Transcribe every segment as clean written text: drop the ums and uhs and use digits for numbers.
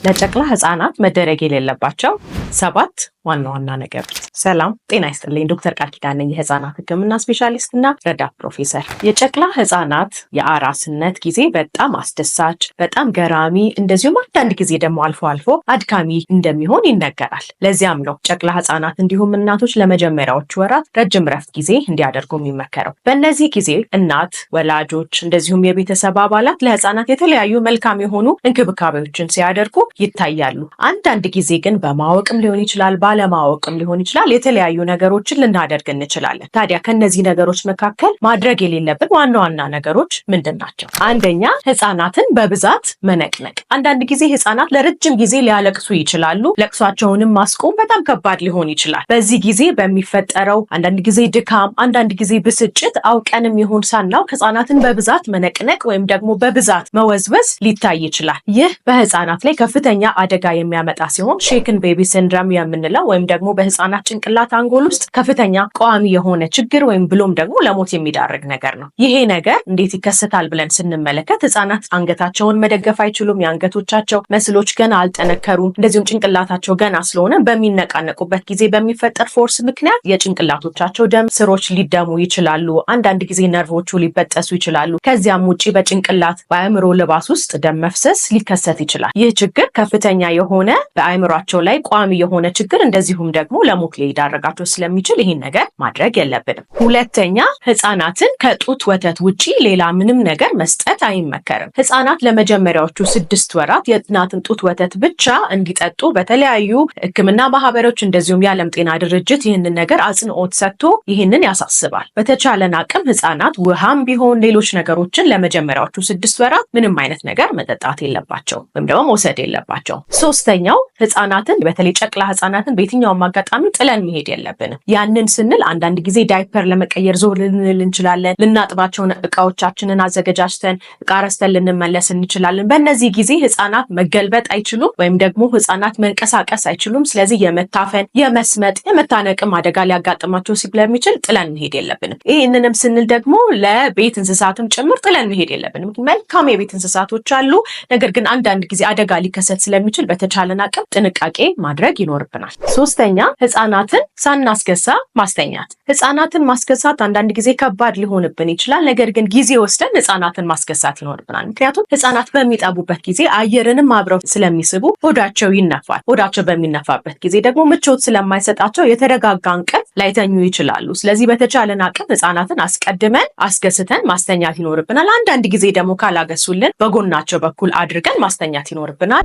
ለጨቅላ ህፃናት መደረግ የሌለባቸው 7 ዋና ዋና ነገሮች። ሰላም ጤና ይስጥልኝ። ዶክተር ቃል ኪዳን ነኝ፣ የህፃናት ህክምና ስፔሻሊስት እና ረዳት ፕሮፌሰር። የጨቅላ ህፃናት የአራስነት ጊዜ በጣም አስደሳች፣ በጣም ገራሚ፣ እንደዚሁም አንዳንድ ጊዜ ደግሞ አልፎ አልፎ አድካሚ እንደሚሆን ይነገራል። ለዚያም ነው ጨቅላ ህፃናት እንዲሁም እናቶች ለመጀመሪያዎቹ ወራት ረጅም ረፍት ጊዜ እንዲያደርጉ የሚመከረው። በእነዚህ ጊዜ እናት፣ ወላጆች እንደዚሁም የቤተሰብ አባላት ለህፃናት የተለያዩ መልካም የሆኑ እንክብካቤዎችን ሲያደርጉ ይታያሉ። አንዳንድ ጊዜ ግን በማወቅም ሊሆን ይችላል፣ ባለማወቅም ሊሆን ይችላል፣ የተለያዩ ነገሮችን ልናደርግ እንችላለን። ታዲያ ከነዚህ ነገሮች መካከል ማድረግ የሌለብን ዋና ዋና ነገሮች ምንድን ናቸው? አንደኛ፣ ህፃናትን በብዛት መነቅነቅ። አንዳንድ ጊዜ ህፃናት ለረጅም ጊዜ ሊያለቅሱ ይችላሉ። ለቅሷቸውንም ማስቆም በጣም ከባድ ሊሆን ይችላል። በዚህ ጊዜ በሚፈጠረው አንዳንድ ጊዜ ድካም፣ አንዳንድ ጊዜ ብስጭት አውቀንም ይሁን ሳናውቅ ህፃናትን በብዛት መነቅነቅ ወይም ደግሞ በብዛት መወዝወዝ ሊታይ ይችላል። ይህ በህፃናት ላይ ከፍተኛ አደጋ የሚያመጣ ሲሆን ሼክን ቤቢ ሲንድሮም የምንለው ወይም ደግሞ በህፃናት ጭንቅላት አንጎል ውስጥ ከፍተኛ ቋሚ የሆነ ችግር ወይም ብሎም ደግሞ ለሞት የሚዳርግ ነገር ነው። ይሄ ነገር እንዴት ይከሰታል ብለን ስንመለከት ህፃናት አንገታቸውን መደገፍ አይችሉም። የአንገቶቻቸው መስሎች ገና አልጠነከሩም። እንደዚሁም ጭንቅላታቸው ገና ስለሆነ በሚነቃነቁበት ጊዜ በሚፈጠር ፎርስ ምክንያት የጭንቅላቶቻቸው ደም ስሮች ሊደሙ ይችላሉ። አንዳንድ ጊዜ ነርቮቹ ሊበጠሱ ይችላሉ። ከዚያም ውጪ በጭንቅላት በአእምሮ ልባስ ውስጥ ደም መፍሰስ ሊከሰት ይችላል። ይህ ችግር ከፍተኛ የሆነ በአእምሯቸው ላይ ቋሚ የሆነ ችግር እንደዚሁም ደግሞ ለሞት ሊዳረጋቸው ስለሚችል ይህን ነገር ማድረግ የለብንም። ሁለተኛ፣ ህፃናትን ከጡት ወተት ውጪ ሌላ ምንም ነገር መስጠት አይመከርም። ህፃናት ለመጀመሪያዎቹ 6 ወራት የእናትን ጡት ወተት ብቻ እንዲጠጡ በተለያዩ ህክምና ማህበሮች እንደዚሁም የዓለም ጤና ድርጅት ይህንን ነገር አጽንኦት ሰጥቶ ይህንን ያሳስባል። በተቻለን አቅም ህፃናት ውሃም ቢሆን ሌሎች ነገሮችን ለመጀመሪያዎቹ 6 ወራት ምንም አይነት ነገር መጠጣት የለባቸው ወይም ደግሞ መውሰድ የለባቸው። ሶስተኛው፣ ህፃናትን በተለይ ጨቅላ ህፃናትን በየትኛውም አጋጣሚ ጥለን መሄድ የለብንም። ያንን ስንል አንዳንድ ጊዜ ዳይፐር ለመቀየር ዞር ልንል እንችላለን። ልናጥባቸውን እቃዎቻችንን አዘገጃጅተን እቃ ረስተን ልንመለስ እንችላለን። በእነዚህ ጊዜ ህፃናት መገልበጥ አይችሉም ወይም ደግሞ ህፃናት መንቀሳቀስ አይችሉም። ስለዚህ የመታፈን፣ የመስመጥ፣ የመታነቅም አደጋ ሊያጋጥማቸው ስለሚችል ጥለን መሄድ የለብንም። ይህንንም ስንል ደግሞ ለቤት እንስሳትም ጭምር ጥለን መሄድ የለብንም። መልካም የቤት እንስሳቶች አሉ፣ ነገር ግን አንዳንድ ጊዜ አደጋ ሊከሰት ስለሚችል በተቻለን አቅም ጥንቃቄ ማድረግ ይኖርብናል። ሶስተኛ፣ ህፃናትን ሳናስገሳ ማስተኛት። ህፃናትን ማስገሳት አንዳንድ ጊዜ ከባድ ሊሆንብን ይችላል፣ ነገር ግን ጊዜ ወስደን ህፃናትን ማስገሳት ይኖርብናል። ምክንያቱም ህፃናት በሚጠቡበት ጊዜ አየርንም አብረው ስለሚስቡ ሆዳቸው ይነፋል። ሆዳቸው በሚነፋበት ጊዜ ደግሞ ምቾት ስለማይሰጣቸው የተረጋጋ እንቅልፍ ላይተኙ ይችላሉ። ስለዚህ በተቻለን አቅም ህፃናትን አስቀድመን አስገስተን ማስተኛት ይኖርብናል። አንዳንድ ጊዜ ደግሞ ካላገሱልን በጎናቸው በኩል አድርገን ማስተኛት ይኖርብናል።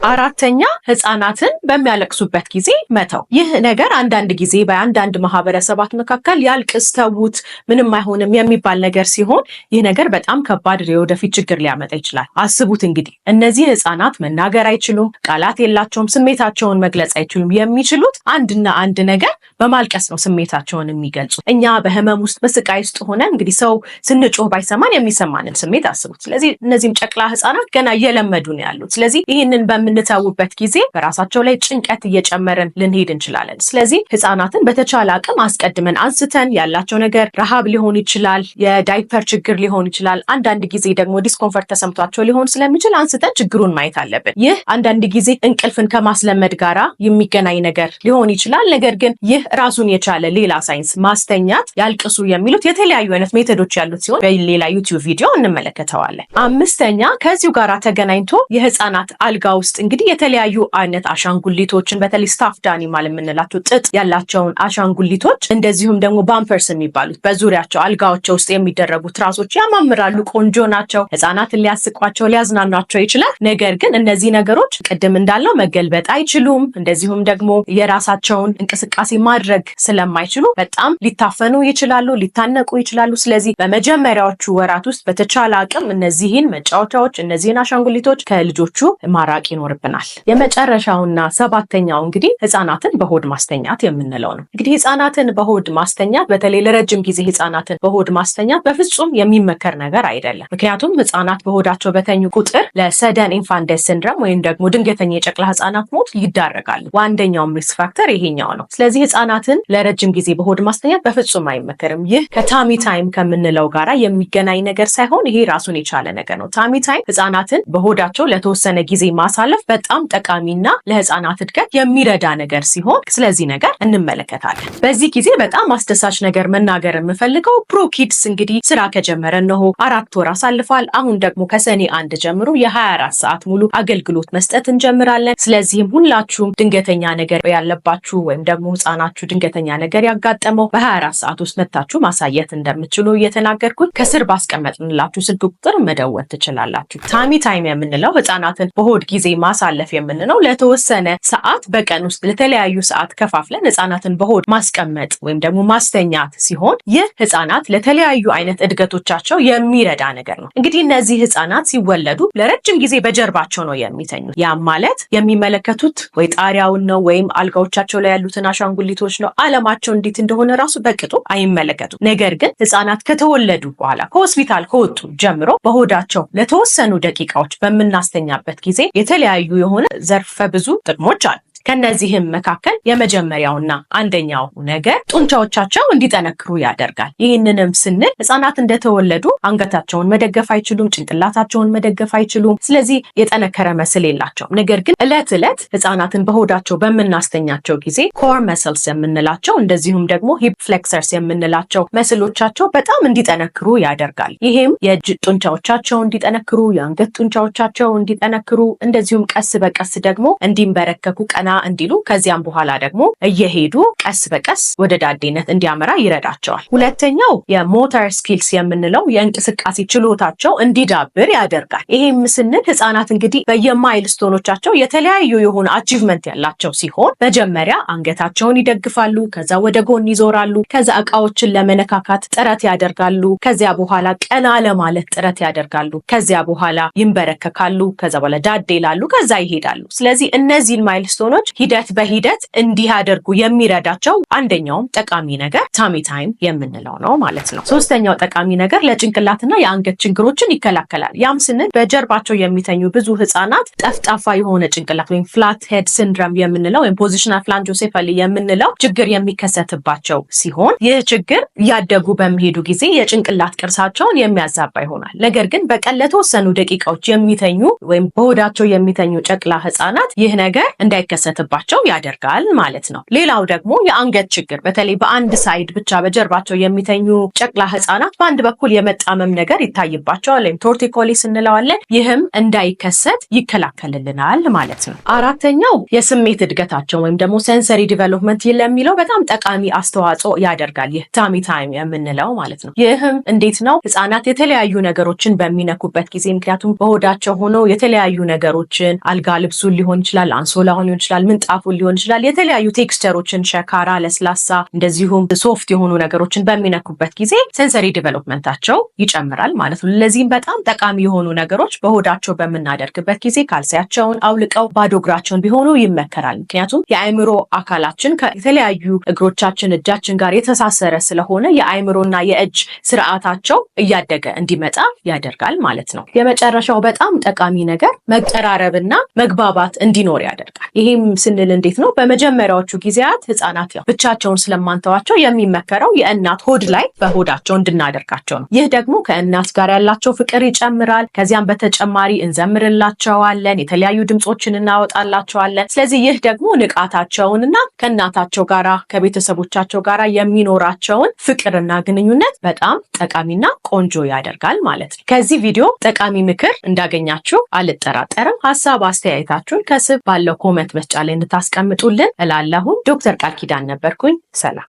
አራተኛ፣ ህፃናትን በሚያለቅሱበት ጊዜ መተው። ይህ ነገር አንዳንድ ጊዜ በአንዳንድ ማህበረሰባት መካከል ያልቅስ ተዉት ምንም አይሆንም የሚባል ነገር ሲሆን ይህ ነገር በጣም ከባድ የወደፊት ችግር ሊያመጣ ይችላል። አስቡት እንግዲህ እነዚህ ህፃናት መናገር አይችሉም፣ ቃላት የላቸውም፣ ስሜታቸውን መግለጽ አይችሉም። የሚችሉት አንድና አንድ ነገር በማልቀስ ነው ስሜታቸውን የሚገልጹት። እኛ በህመም ውስጥ በስቃይ ውስጥ ሆነ እንግዲህ ሰው ስንጮህ ባይሰማን የሚሰማንን ስሜት አስቡት። ስለዚህ እነዚህም ጨቅላ ህፃናት ገና እየለመዱ ነው ያሉት። ስለዚህ ይህንን በምንተውበት ጊዜ በራሳቸው ላይ ጭንቀት እየጨመርን ልንሄድ እንችላለን። ስለዚህ ህፃናትን በተቻለ አቅም አስቀድመን አንስተን ያላቸው ነገር ረሃብ ሊሆን ይችላል፣ የዳይፐር ችግር ሊሆን ይችላል፣ አንዳንድ ጊዜ ደግሞ ዲስኮምፈርት ተሰምቷቸው ሊሆን ስለሚችል አንስተን ችግሩን ማየት አለብን። ይህ አንዳንድ ጊዜ እንቅልፍን ከማስለመድ ጋራ የሚገናኝ ነገር ሊሆን ይችላል። ነገር ግን ይህ ራሱን የቻለ ሌላ ሳይንስ ማስተኛት፣ ያልቅሱ የሚሉት የተለያዩ አይነት ሜቶዶች ያሉት ሲሆን በሌላ ዩቲዩብ ቪዲዮ እንመለከተዋለን። አምስተኛ፣ ከዚሁ ጋራ ተገናኝቶ የህፃናት አልጋ ውስጥ እንግዲህ የተለያዩ አይነት አሻንጉሊቶችን በተለይ ስታፍድ አኒማል የምንላቸው ጥጥ ያላቸውን አሻንጉሊቶች እንደዚሁም ደግሞ ባምፐርስ የሚባሉት በዙሪያቸው አልጋዎቸው ውስጥ የሚደረጉ ትራሶች ያማምራሉ፣ ቆንጆ ናቸው። ህፃናትን ሊያስቋቸው ሊያዝናኗቸው ይችላል። ነገር ግን እነዚህ ነገሮች ቅድም እንዳለው መገልበጥ አይችሉም። እንደዚሁም ደግሞ የራሳቸውን እንቅስቃሴ ማድረግ ስለማይችሉ በጣም ሊታፈኑ ይችላሉ፣ ሊታነቁ ይችላሉ። ስለዚህ በመጀመሪያዎቹ ወራት ውስጥ በተቻለ አቅም እነዚህን መጫወቻዎች፣ እነዚህን አሻንጉሊቶች ከልጆቹ ማራቅ ይኖርብናል። ይኖርብናል። የመጨረሻውና ሰባተኛው እንግዲህ ህፃናትን በሆድ ማስተኛት የምንለው ነው። እንግዲህ ህፃናትን በሆድ ማስተኛት በተለይ ለረጅም ጊዜ ህፃናትን በሆድ ማስተኛት በፍጹም የሚመከር ነገር አይደለም። ምክንያቱም ህፃናት በሆዳቸው በተኙ ቁጥር ለሰደን ኢንፋንት ዴዝ ሲንድሮም ወይም ደግሞ ድንገተኛ የጨቅላ ህፃናት ሞት ይዳረጋሉ። ዋንደኛውም ሪስክ ፋክተር ይሄኛው ነው። ስለዚህ ህፃናትን ለረጅም ጊዜ በሆድ ማስተኛት በፍጹም አይመከርም። ይህ ከታሚ ታይም ከምንለው ጋራ የሚገናኝ ነገር ሳይሆን ይሄ ራሱን የቻለ ነገር ነው። ታሚ ታይም ህፃናትን በሆዳቸው ለተወሰነ ጊዜ ማሳለፍ በጣም ጠቃሚና ለህፃናት እድገት የሚረዳ ነገር ሲሆን ስለዚህ ነገር እንመለከታለን። በዚህ ጊዜ በጣም አስደሳች ነገር መናገር የምፈልገው ፕሮኪድስ እንግዲህ ስራ ከጀመረ እነሆ 4 ወር አሳልፏል። አሁን ደግሞ ከሰኔ 1 ጀምሮ የ24 ሰዓት ሙሉ አገልግሎት መስጠት እንጀምራለን። ስለዚህም ሁላችሁም ድንገተኛ ነገር ያለባችሁ ወይም ደግሞ ህፃናችሁ ድንገተኛ ነገር ያጋጠመው በ24 ሰዓት ውስጥ መታችሁ ማሳየት እንደምትችሉ እየተናገርኩኝ ከስር ባስቀመጥንላችሁ ስልክ ቁጥር መደወል ትችላላችሁ። ታሚ ታይም የምንለው ህፃናትን በሆድ ጊዜ ማሳለፍ የምንለው ለተወሰነ ሰዓት በቀን ውስጥ ለተለያዩ ሰዓት ከፋፍለን ህፃናትን በሆድ ማስቀመጥ ወይም ደግሞ ማስተኛት ሲሆን ይህ ህፃናት ለተለያዩ አይነት እድገቶቻቸው የሚረዳ ነገር ነው። እንግዲህ እነዚህ ህፃናት ሲወለዱ ለረጅም ጊዜ በጀርባቸው ነው የሚተኙት። ያም ማለት የሚመለከቱት ወይ ጣሪያውን ነው ወይም አልጋዎቻቸው ላይ ያሉትን አሻንጉሊቶች ነው። አለማቸው እንዴት እንደሆነ ራሱ በቅጡ አይመለከቱም። ነገር ግን ህፃናት ከተወለዱ በኋላ ከሆስፒታል ከወጡ ጀምሮ በሆዳቸው ለተወሰኑ ደቂቃዎች በምናስተኛበት ጊዜ የተለያዩ የሆነ ዘርፈ ብዙ ጥቅሞች አሉ። ከነዚህም መካከል የመጀመሪያውና አንደኛው ነገር ጡንቻዎቻቸው እንዲጠነክሩ ያደርጋል። ይህንንም ስንል ህፃናት እንደተወለዱ አንገታቸውን መደገፍ አይችሉም፣ ጭንቅላታቸውን መደገፍ አይችሉም። ስለዚህ የጠነከረ መስል የላቸውም። ነገር ግን እለት ዕለት ህፃናትን በሆዳቸው በምናስተኛቸው ጊዜ ኮር መስልስ የምንላቸው እንደዚሁም ደግሞ ሂፕ ፍሌክሰርስ የምንላቸው መስሎቻቸው በጣም እንዲጠነክሩ ያደርጋል። ይሄም የእጅ ጡንቻዎቻቸው እንዲጠነክሩ፣ የአንገት ጡንቻዎቻቸው እንዲጠነክሩ እንደዚሁም ቀስ በቀስ ደግሞ እንዲንበረከኩ ቀና እንዲሉ ከዚያም በኋላ ደግሞ እየሄዱ ቀስ በቀስ ወደ ዳዴነት እንዲያመራ ይረዳቸዋል። ሁለተኛው የሞተር ስኪልስ የምንለው የእንቅስቃሴ ችሎታቸው እንዲዳብር ያደርጋል። ይሄም ስንል ህፃናት እንግዲህ በየማይልስቶኖቻቸው የተለያዩ የሆነ አቺቭመንት ያላቸው ሲሆን መጀመሪያ አንገታቸውን ይደግፋሉ፣ ከዛ ወደ ጎን ይዞራሉ፣ ከዛ እቃዎችን ለመነካካት ጥረት ያደርጋሉ፣ ከዚያ በኋላ ቀና ለማለት ጥረት ያደርጋሉ፣ ከዚያ በኋላ ይንበረከካሉ፣ ከዛ በኋላ ዳዴ ይላሉ፣ ከዛ ይሄዳሉ። ስለዚህ እነዚህን ማይልስቶኖች ሂደት በሂደት እንዲያደርጉ የሚረዳቸው አንደኛውም ጠቃሚ ነገር ታሚ ታይም የምንለው ነው ማለት ነው። ሶስተኛው ጠቃሚ ነገር ለጭንቅላትና የአንገት ችግሮችን ይከላከላል። ያም ስንል በጀርባቸው የሚተኙ ብዙ ህፃናት ጠፍጣፋ የሆነ ጭንቅላት ወይም ፍላት ሄድ ሲንድሮም የምንለው ወይም ፖዚሽናል ፍላንጆሴፋሊ የምንለው ችግር የሚከሰትባቸው ሲሆን ይህ ችግር እያደጉ በሚሄዱ ጊዜ የጭንቅላት ቅርሳቸውን የሚያዛባ ይሆናል። ነገር ግን በቀን ለተወሰኑ ደቂቃዎች የሚተኙ ወይም በሆዳቸው የሚተኙ ጨቅላ ህፃናት ይህ ነገር እንዳይከሰት ባቸው ያደርጋል ማለት ነው። ሌላው ደግሞ የአንገት ችግር በተለይ በአንድ ሳይድ ብቻ በጀርባቸው የሚተኙ ጨቅላ ህፃናት በአንድ በኩል የመጣመም ነገር ይታይባቸዋል ወይም ቶርቲኮሊስ እንለዋለን። ይህም እንዳይከሰት ይከላከልልናል ማለት ነው። አራተኛው የስሜት እድገታቸው ወይም ደግሞ ሴንሰሪ ዲቨሎፕመንት ለሚለው በጣም ጠቃሚ አስተዋጽኦ ያደርጋል ይህ ታሚ ታይም የምንለው ማለት ነው። ይህም እንዴት ነው? ህፃናት የተለያዩ ነገሮችን በሚነኩበት ጊዜ ምክንያቱም በሆዳቸው ሆኖ የተለያዩ ነገሮችን አልጋ ልብሱን ሊሆን ይችላል፣ አንሶላውን ሊሆን ይችላል፣ ምንጣፉን ሊሆን ይችላል፣ የተለያዩ ቴክስቸሮችን ሸካራ፣ ለስላሳ እንደዚሁም ሶፍት የሆኑ ነገሮችን በሚነኩበት ጊዜ ሴንሰሪ ዲቨሎፕመንታቸው ይጨምራል ማለት ነው። ለዚህም በጣም ጠቃሚ የሆኑ ነገሮች በሆዳቸው በምናደርግበት ጊዜ ካልሲያቸውን አውልቀው ባዶ እግራቸውን ቢሆኑ ይመከራል። ምክንያቱም የአእምሮ አካላችን ከተለያዩ እግሮቻችን እጃችን ጋር የተሳሰረ ስለሆነ የአእምሮና የእጅ ስርዓታቸው እያደገ እንዲመጣ ያደርጋል ማለት ነው። የመጨረሻው በጣም ጠቃሚ ነገር መቀራረብና መግባባት እንዲኖር ያደርጋል። ይሄም ስንል እንዴት ነው? በመጀመሪያዎቹ ጊዜያት ህፃናት ብቻቸውን ስለማንተዋቸው የሚመከረው የእናት ሆድ ላይ በሆዳቸው እንድናደርጋቸው ነው። ይህ ደግሞ ከእናት ጋር ያላቸው ፍቅር ይጨምራል። ከዚያም በተጨማሪ እንዘምርላቸዋለን፣ የተለያዩ ድምፆችን እናወጣላቸዋለን። ስለዚህ ይህ ደግሞ ንቃታቸውንና ከእናታቸው ጋራ ከቤተሰቦቻቸው ጋራ የሚኖራቸውን ፍቅርና ግንኙነት በጣም ጠቃሚና ቆንጆ ያደርጋል ማለት ነው። ከዚህ ቪዲዮ ጠቃሚ ምክር እንዳገኛችሁ አልጠራጠርም። ሀሳብ አስተያየታችሁን ከስር ባለው ኮመንት መስጫ ላይ እንድታስቀምጡልን እላለሁ። ዶክተር ቃል ኪዳን ነበርኩኝ። ሰላም።